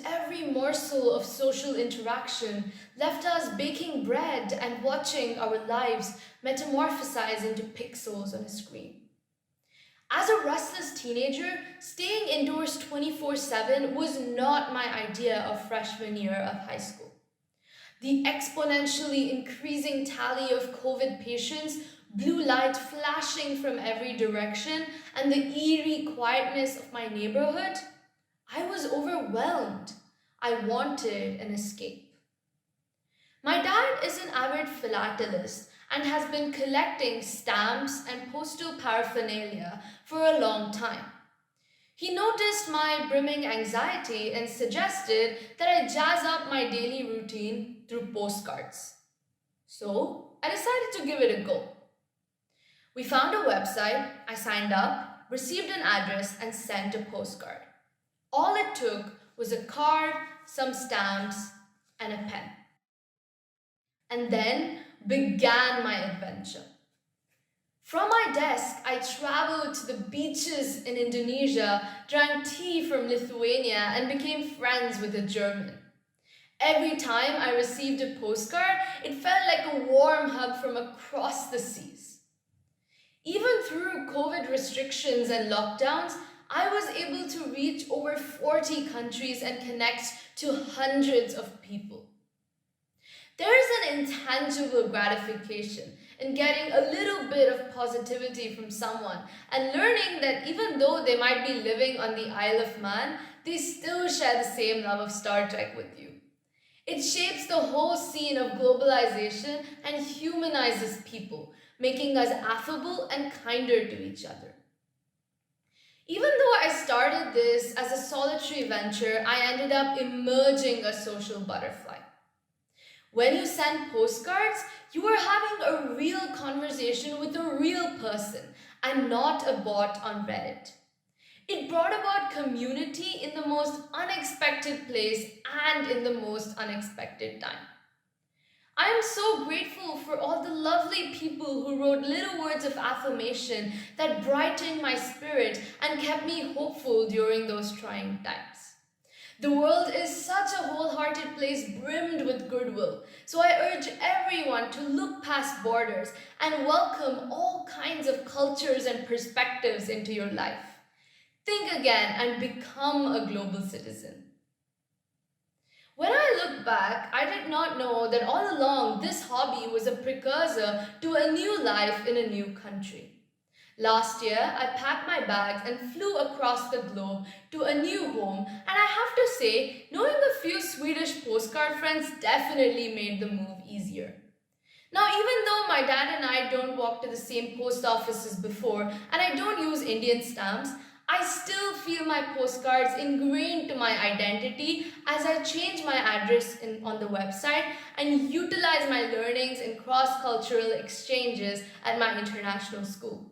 every morsel of social interaction left us baking bread and watching our lives metamorphosize into pixels on a screen. As a restless teenager, staying indoors 24/7 was not my idea of freshman year of high school. The exponentially increasing tally of COVID patients, blue light flashing from every direction, and the eerie quietness of my neighborhood, I was overwhelmed. I wanted an escape. My dad is an avid philatelist and has been collecting stamps and postal paraphernalia for a long time. He noticed my brimming anxiety and suggested that I jazz up my daily routine through postcards. So I decided to give it a go. We found a website, I signed up, received an address, and sent a postcard. All it took was a card, some stamps, and a pen. And then began my adventure. From my desk, I traveled to the beaches in Indonesia, drank tea from Lithuania, and became friends with a German. Every time I received a postcard, it felt like a warm hug from across the seas. Even through COVID restrictions and lockdowns, I was able to reach over 40 countries and connect to hundreds of people. There is an intangible gratification in getting a little bit of positivity from someone and learning that even though they might be living on the Isle of Man, they still share the same love of Star Trek with you. It shapes the whole scene of globalization and humanizes people, making us affable and kinder to each other. Even though I started this as a solitary venture, I ended up emerging a social butterfly. When you send postcards, you are having a real conversation with a real person and not a bot on Reddit. It brought about community in the most unexpected place and in the most unexpected time. I am so grateful for all the lovely people who wrote little words of affirmation that brightened my spirit and kept me hopeful during those trying times. The world is such a wholehearted place brimmed with goodwill, so I urge everyone to look past borders and welcome all kinds of cultures and perspectives into your life. Think again and become a global citizen. When I look back, I did not know that all along this hobby was a precursor to a new life in a new country. Last year, I packed my bags and flew across the globe to a new home, and I have to say, knowing a few Swedish postcard friends definitely made the move easier. Now, even though my dad and I don't walk to the same post office as before, and I don't use Indian stamps, I still feel my postcards ingrained to my identity as I change my address on the website and utilize my learnings in cross-cultural exchanges at my international school.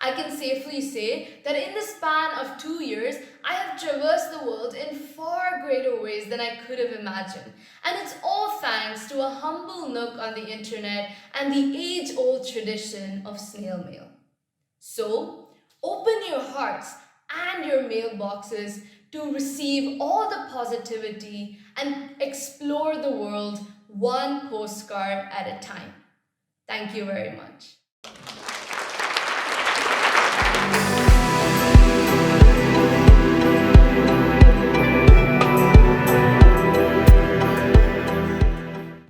I can safely say that in the span of 2 years, I have traversed the world in far greater ways than I could have imagined. And it's all thanks to a humble nook on the internet and the age-old tradition of snail mail. So, open your hearts and your mailboxes to receive all the positivity and explore the world one postcard at a time. Thank you very much.